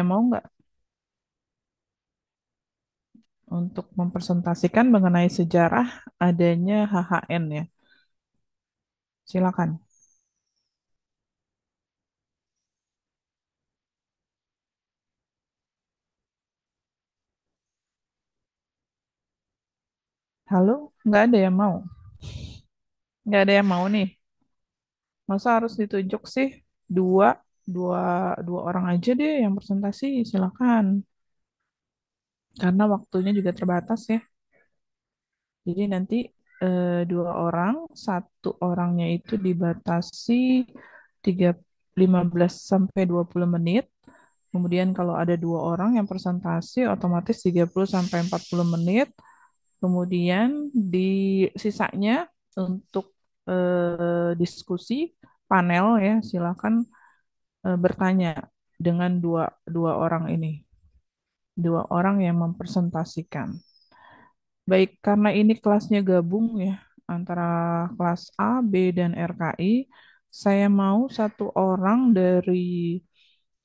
mau nggak untuk mempresentasikan mengenai sejarah adanya HHN ya? Silakan. Halo, nggak ada yang mau? Nggak ada yang mau nih. Masa harus ditunjuk sih? Dua, dua, dua orang aja deh yang presentasi. Silakan. Karena waktunya juga terbatas ya. Jadi nanti dua orang, satu orangnya itu dibatasi tiga 15 sampai 20 menit. Kemudian kalau ada dua orang yang presentasi otomatis 30 sampai 40 menit. Kemudian di sisanya untuk diskusi panel ya, silakan bertanya dengan dua dua orang ini, dua orang yang mempresentasikan. Baik, karena ini kelasnya gabung ya antara kelas A, B, dan RKI, saya mau satu orang dari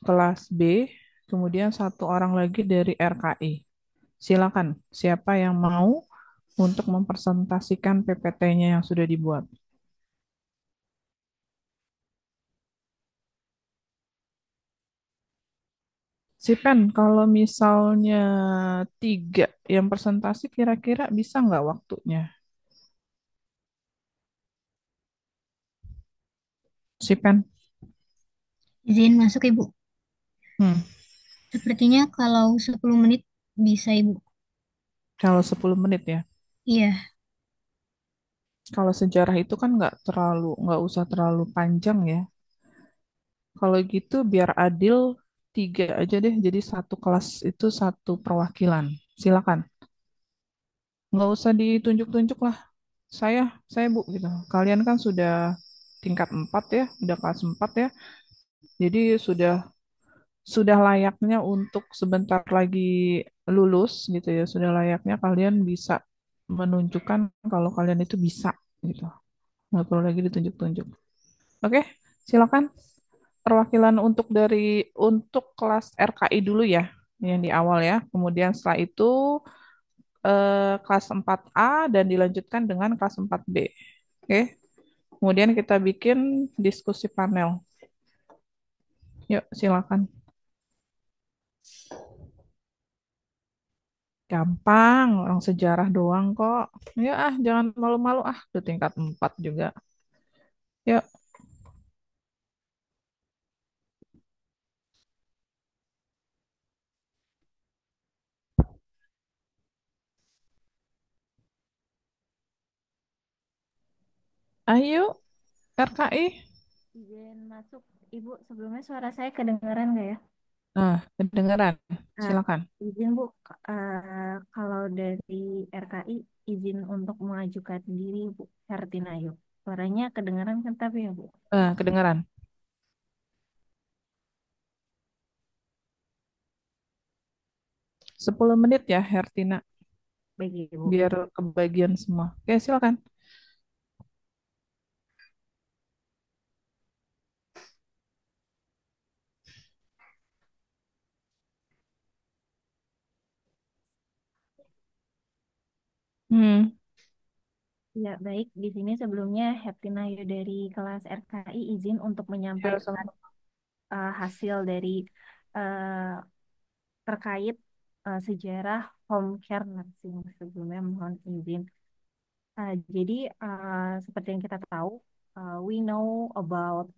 kelas B, kemudian satu orang lagi dari RKI. Silakan, siapa yang mau untuk mempresentasikan PPT-nya yang sudah dibuat? Sipen, kalau misalnya tiga yang presentasi, kira-kira bisa nggak waktunya? Sipen, Izin masuk Ibu. hmm, Sepertinya kalau 10 menit bisa Ibu. kalau 10 menit ya. Iya, Kalau sejarah itu kan nggak usah terlalu panjang ya. Kalau gitu biar adil, tiga aja deh. Jadi satu kelas itu satu perwakilan. Silakan. Nggak usah ditunjuk-tunjuk lah. Saya, saya Bu gitu. Kalian kan sudah tingkat 4 ya, udah kelas 4 ya. Jadi sudah layaknya untuk sebentar lagi lulus gitu ya. Sudah layaknya kalian bisa menunjukkan kalau kalian itu bisa gitu. Nggak perlu lagi ditunjuk-tunjuk. Oke, silakan. Perwakilan untuk kelas RKI dulu ya, yang di awal ya. Kemudian setelah itu kelas 4A dan dilanjutkan dengan kelas 4B. Oke. Kemudian kita bikin diskusi panel. Yuk, silakan. Gampang, orang sejarah doang kok. Ya jangan malu-malu udah tingkat 4 juga. Yuk, ayo RKI. izin masuk Ibu. Sebelumnya suara saya kedengaran nggak ya? Nah, kedengeran. Eh, Silakan. izin Bu, kalau dari RKI izin untuk mengajukan diri Bu Hertinayo. Suaranya kedengaran kan tapi ya Bu. Kedengeran. 10 menit ya, Hertina. Baik Ibu. Biar kebagian semua. Oke, silakan. Hmm, Ya baik, di sini sebelumnya Hertinayo dari kelas RKI izin untuk ya menyampaikan sama. hasil dari eh, terkait sejarah home care nursing. Sebelumnya mohon izin. Jadi seperti yang kita tahu, we know about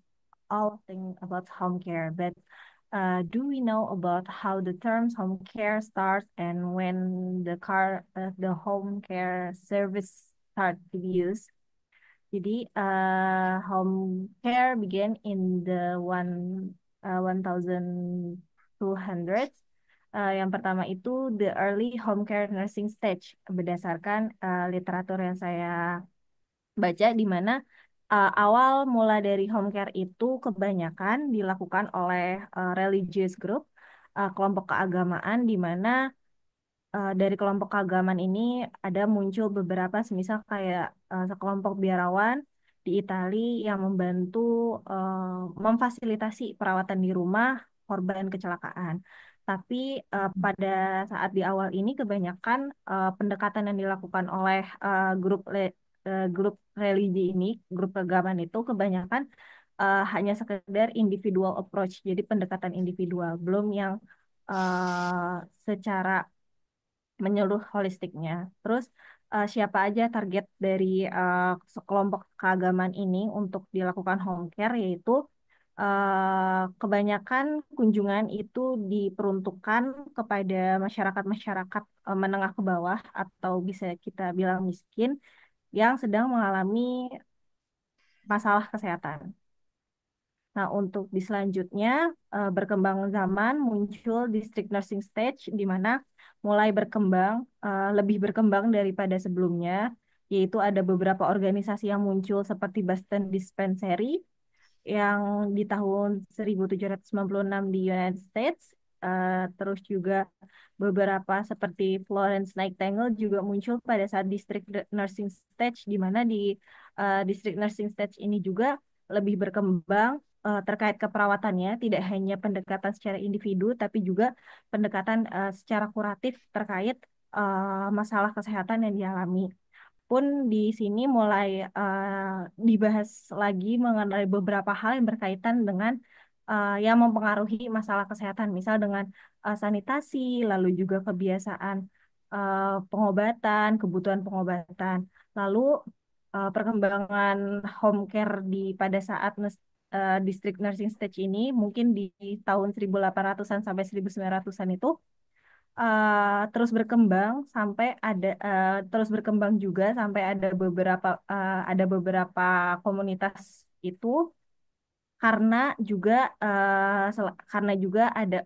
all things about home care, but do we know about how the terms home care starts and when the home care service start to be used? Jadi home care began in the 1200s. Yang pertama itu the early home care nursing stage berdasarkan literatur yang saya baca di mana awal mula dari home care itu kebanyakan dilakukan oleh religious group, kelompok keagamaan di mana dari kelompok keagamaan ini ada muncul beberapa semisal kayak sekelompok biarawan di Italia yang membantu memfasilitasi perawatan di rumah korban kecelakaan. Tapi pada saat di awal ini kebanyakan pendekatan yang dilakukan oleh grup religi ini, grup keagamaan itu kebanyakan hanya sekedar individual approach, jadi pendekatan individual, belum yang secara menyeluruh holistiknya. Terus siapa aja target dari sekelompok keagamaan ini untuk dilakukan home care, yaitu kebanyakan kunjungan itu diperuntukkan kepada masyarakat-masyarakat menengah ke bawah atau bisa kita bilang miskin yang sedang mengalami masalah kesehatan. Nah, untuk di selanjutnya berkembang zaman muncul district nursing stage di mana mulai berkembang lebih berkembang daripada sebelumnya, yaitu ada beberapa organisasi yang muncul seperti Boston Dispensary yang di tahun 1796 di United States. Terus juga beberapa seperti Florence Nightingale juga muncul pada saat district nursing stage, di mana di district nursing stage ini juga lebih berkembang terkait keperawatannya, tidak hanya pendekatan secara individu, tapi juga pendekatan secara kuratif terkait masalah kesehatan yang dialami pun di sini mulai dibahas lagi mengenai beberapa hal yang berkaitan dengan yang mempengaruhi masalah kesehatan, misal dengan sanitasi, lalu juga kebiasaan pengobatan, kebutuhan pengobatan, lalu perkembangan home care di pada saat district nursing stage ini mungkin di tahun 1800-an sampai 1900-an itu terus berkembang sampai terus berkembang juga sampai ada beberapa komunitas itu karena juga karena juga ada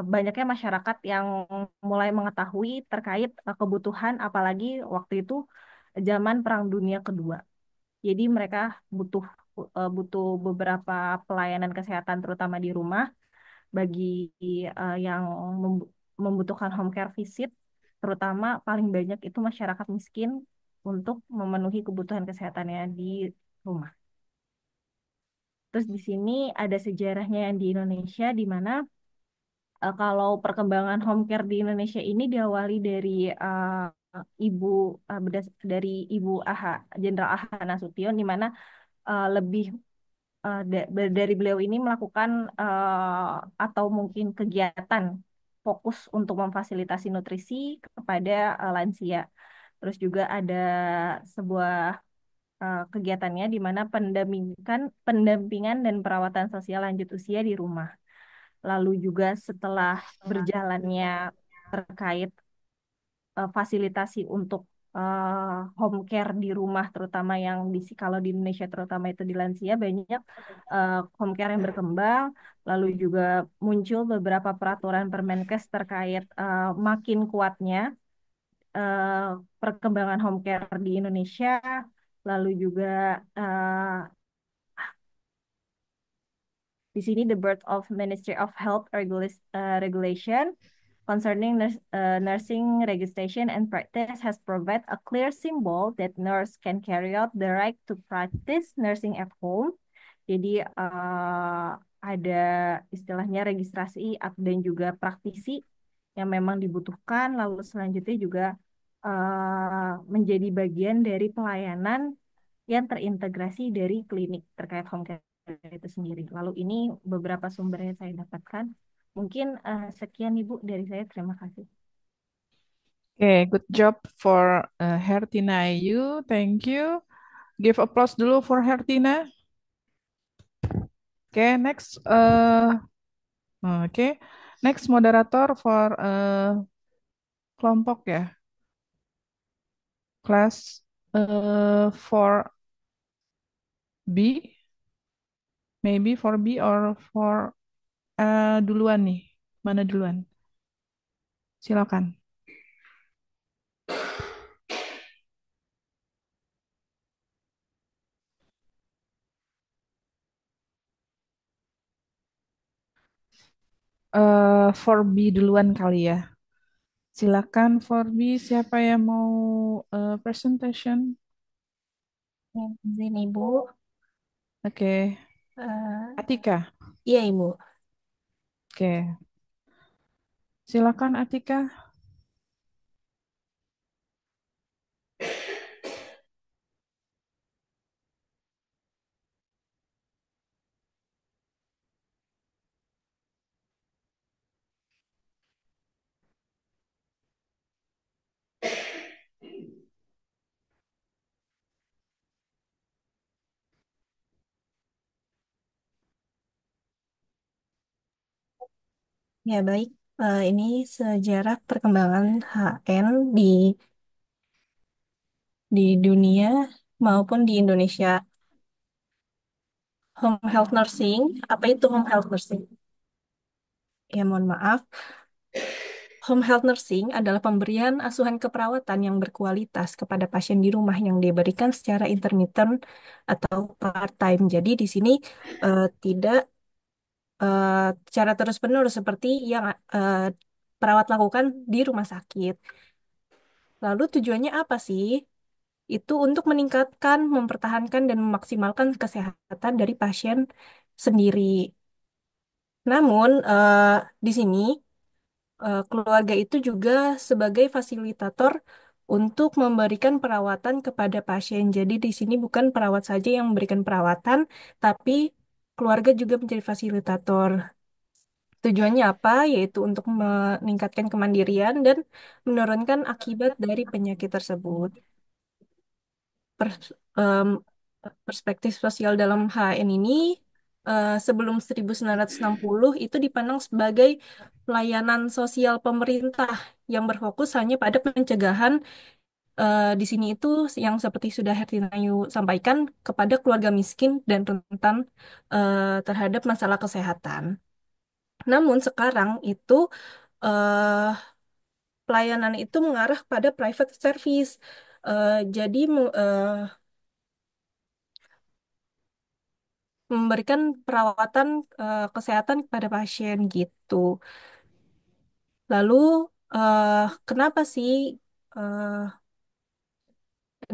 banyaknya masyarakat yang mulai mengetahui terkait kebutuhan apalagi waktu itu zaman Perang Dunia Kedua. Jadi mereka butuh butuh beberapa pelayanan kesehatan terutama di rumah bagi yang membutuhkan home care visit, terutama paling banyak itu masyarakat miskin untuk memenuhi kebutuhan kesehatannya di rumah. Terus di sini ada sejarahnya yang di Indonesia, di mana kalau perkembangan home care di Indonesia ini diawali dari ibu dari Ibu AHA, Jenderal AHA Nasution, di mana lebih dari beliau ini melakukan atau mungkin kegiatan fokus untuk memfasilitasi nutrisi kepada lansia. Terus juga ada sebuah kegiatannya di mana pendampingan dan perawatan sosial lanjut usia di rumah. Lalu juga setelah berjalannya terkait fasilitasi untuk home care di rumah, terutama yang kalau di Indonesia terutama itu di lansia, banyak home care yang berkembang. Lalu juga muncul beberapa peraturan Permenkes terkait makin kuatnya eh, perkembangan home care di Indonesia. Lalu juga eh, di sini the birth of Ministry of Health Regulation concerning nursing registration and practice has provided a clear symbol that nurse can carry out the right to practice nursing at home. Jadi ada istilahnya registrasi dan juga praktisi yang memang dibutuhkan. Lalu selanjutnya juga menjadi bagian dari pelayanan yang terintegrasi dari klinik terkait home care itu sendiri. Lalu ini beberapa sumber yang saya dapatkan. Mungkin sekian Ibu dari saya. Terima kasih. Okay, good job for Hertina Ayu. Thank you. Give applause dulu for Hertina. Okay, next. Okay, next moderator for kelompok ya. Kelas 4B, maybe 4B or 4 duluan nih. Mana duluan? Silakan. 4B duluan kali ya. Silakan 4B, siapa yang mau presentation? Ya, izin Ibu. Oke, Eh, Atika. iya Ibu. Oke, silakan Atika. Ya, baik. Ini sejarah perkembangan HN di dunia maupun di Indonesia. Home health nursing, apa itu home health nursing? Ya, mohon maaf. Home health nursing adalah pemberian asuhan keperawatan yang berkualitas kepada pasien di rumah yang diberikan secara intermittent atau part-time. Jadi di sini tidak eh, secara terus-menerus seperti yang perawat lakukan di rumah sakit. Lalu tujuannya apa sih? Itu untuk meningkatkan, mempertahankan, dan memaksimalkan kesehatan dari pasien sendiri. Namun, di sini keluarga itu juga sebagai fasilitator untuk memberikan perawatan kepada pasien. Jadi, di sini bukan perawat saja yang memberikan perawatan, tapi keluarga juga menjadi fasilitator. Tujuannya apa? Yaitu untuk meningkatkan kemandirian dan menurunkan akibat dari penyakit tersebut. pers- em, Perspektif sosial dalam HN ini sebelum 1960 itu dipandang sebagai pelayanan sosial pemerintah yang berfokus hanya pada pencegahan di sini itu yang seperti sudah Hertinayu sampaikan kepada keluarga miskin dan rentan terhadap masalah kesehatan. Namun sekarang itu eh, pelayanan itu mengarah pada private service. Jadi memberikan perawatan kesehatan kepada pasien gitu. Lalu kenapa sih eh,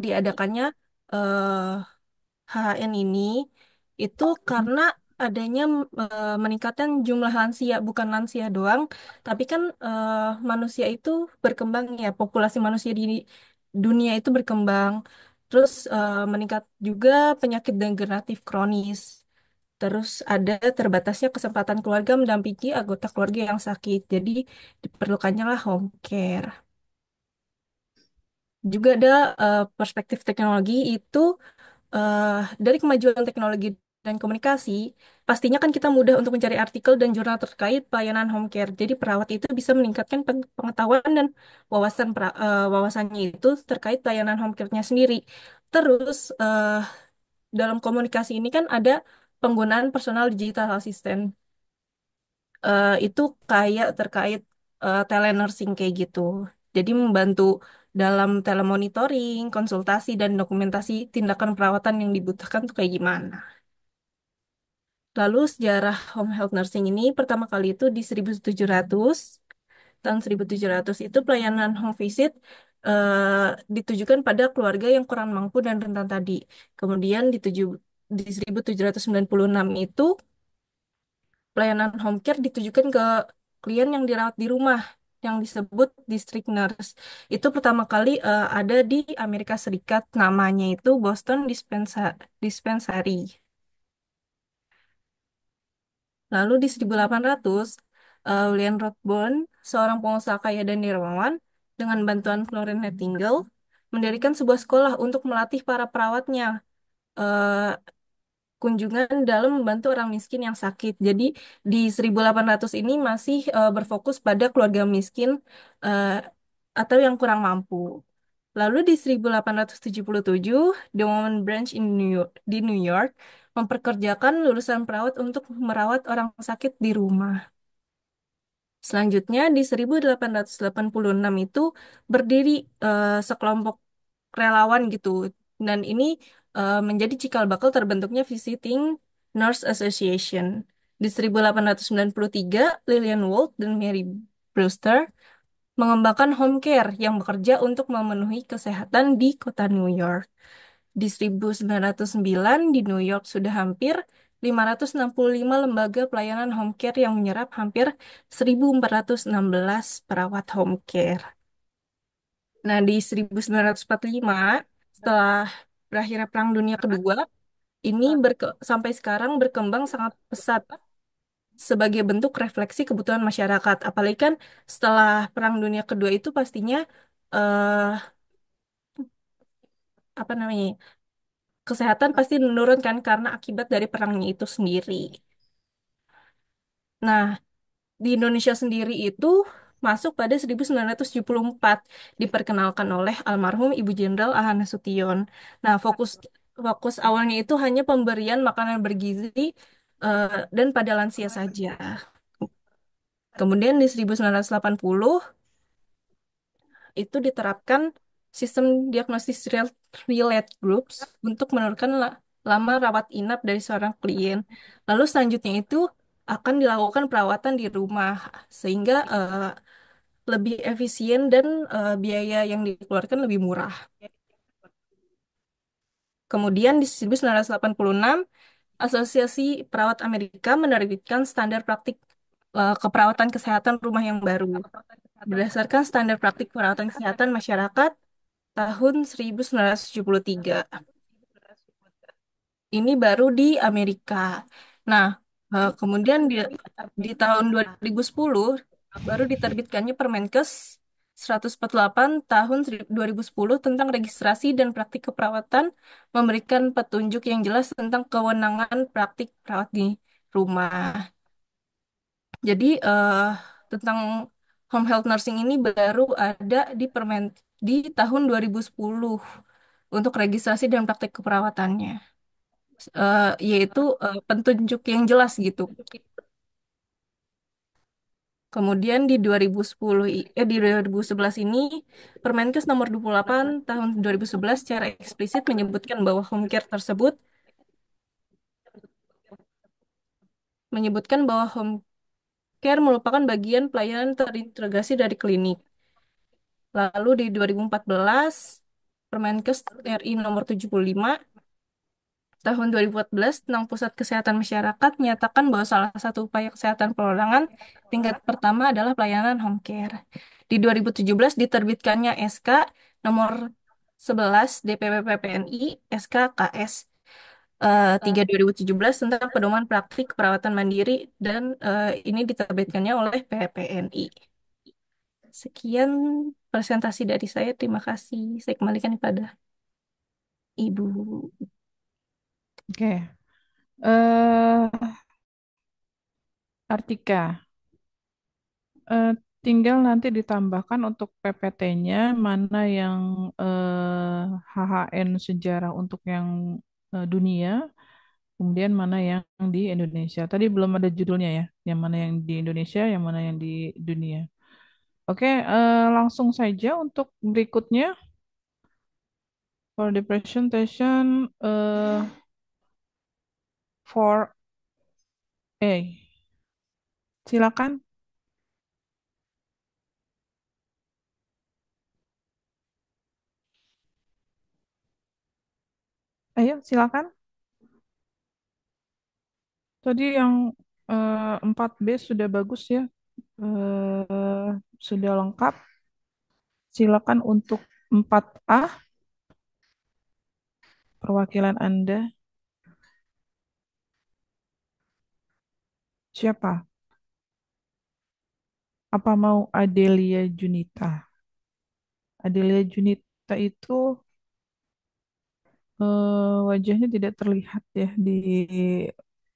diadakannya eh, HHN ini? Itu karena adanya meningkatkan jumlah lansia, bukan lansia doang, tapi kan manusia itu berkembang ya, populasi manusia di dunia itu berkembang. Terus meningkat juga penyakit degeneratif kronis. Terus ada terbatasnya kesempatan keluarga mendampingi anggota keluarga yang sakit. Jadi diperlukannya lah home care. Juga ada perspektif teknologi itu eh, dari kemajuan teknologi dan komunikasi, pastinya kan kita mudah untuk mencari artikel dan jurnal terkait pelayanan home care. Jadi perawat itu bisa meningkatkan pengetahuan dan wawasannya itu terkait pelayanan home care-nya sendiri. Terus dalam komunikasi ini kan ada penggunaan personal digital assistant. Itu kayak terkait telenursing kayak gitu. Jadi membantu dalam telemonitoring, konsultasi, dan dokumentasi tindakan perawatan yang dibutuhkan tuh kayak gimana. Lalu sejarah home health nursing ini pertama kali itu di 1700, tahun 1700 itu pelayanan home visit ditujukan pada keluarga yang kurang mampu dan rentan tadi. Kemudian di 1796 itu pelayanan home care ditujukan ke klien yang dirawat di rumah yang disebut district nurse. Itu pertama kali ada di Amerika Serikat, namanya itu Boston Dispensary. Lalu di 1800 William Rathbone, seorang pengusaha kaya dan dermawan, dengan bantuan Florence Nightingale, mendirikan sebuah sekolah untuk melatih para perawatnya. eh, Kunjungan dalam membantu orang miskin yang sakit. Jadi di 1800 ini masih berfokus pada keluarga miskin eh, atau yang kurang mampu. Lalu di 1877, The Woman Branch di New York memperkerjakan lulusan perawat untuk merawat orang sakit di rumah. Selanjutnya di 1886 itu berdiri sekelompok relawan gitu. Dan ini menjadi cikal bakal terbentuknya Visiting Nurse Association. Di 1893, Lillian Wold dan Mary Brewster mengembangkan home care yang bekerja untuk memenuhi kesehatan di kota New York. Di 1909 di New York sudah hampir 565 lembaga pelayanan home care yang menyerap hampir 1.416 perawat home care. Nah, di 1945, setelah berakhirnya Perang Dunia Kedua, ini sampai sekarang berkembang sangat pesat sebagai bentuk refleksi kebutuhan masyarakat. Apalagi kan setelah Perang Dunia Kedua itu pastinya eh apa namanya? Kesehatan pasti menurun kan karena akibat dari perangnya itu sendiri. Nah, di Indonesia sendiri itu masuk pada 1974 diperkenalkan oleh almarhum Ibu Jenderal Aha Nasution. Nah, fokus fokus awalnya itu hanya pemberian makanan bergizi eh, dan pada lansia saja. Kemudian di 1980 itu diterapkan sistem diagnosis relate groups untuk menurunkan lama rawat inap dari seorang klien. Lalu selanjutnya itu akan dilakukan perawatan di rumah sehingga lebih efisien dan biaya yang dikeluarkan lebih murah. Kemudian di 1986, Asosiasi Perawat Amerika menerbitkan standar praktik keperawatan kesehatan rumah yang baru. Berdasarkan standar praktik perawatan kesehatan masyarakat tahun 1973. Ini baru di Amerika. Nah, kemudian di tahun 2010 baru diterbitkannya Permenkes 148 tahun 2010 tentang registrasi dan praktik keperawatan memberikan petunjuk yang jelas tentang kewenangan praktik perawat di rumah. Jadi tentang home health nursing ini baru ada di di tahun 2010 untuk registrasi dan praktik keperawatannya. Yaitu petunjuk yang jelas gitu. Kemudian di 2010 di 2011 ini Permenkes nomor 28 tahun 2011 secara eksplisit menyebutkan bahwa home care tersebut menyebutkan bahwa home care merupakan bagian pelayanan terintegrasi dari klinik. Lalu di 2014 Permenkes RI nomor 75 tahun 2014 tentang Pusat Kesehatan Masyarakat menyatakan bahwa salah satu upaya kesehatan perorangan tingkat pertama adalah pelayanan home care. Di 2017 diterbitkannya SK nomor 11 DPP PPNI SK KS 3 2017 tentang pedoman praktik perawatan mandiri dan ini diterbitkannya oleh PPNI. Sekian presentasi dari saya. Terima kasih. Saya kembalikan kepada Ibu. Oke. eh Artika, eh, tinggal nanti ditambahkan untuk PPT-nya mana yang HHN sejarah untuk yang dunia, kemudian mana yang di Indonesia. Tadi belum ada judulnya ya, yang mana yang di Indonesia, yang mana yang di dunia. Oke, langsung saja untuk berikutnya for the presentation for A. Silakan. Ayo, silakan. Tadi yang 4B sudah bagus ya. Sudah lengkap. Silakan untuk 4A, perwakilan Anda. Siapa? Apa mau Adelia Junita? Adelia Junita itu wajahnya tidak terlihat ya di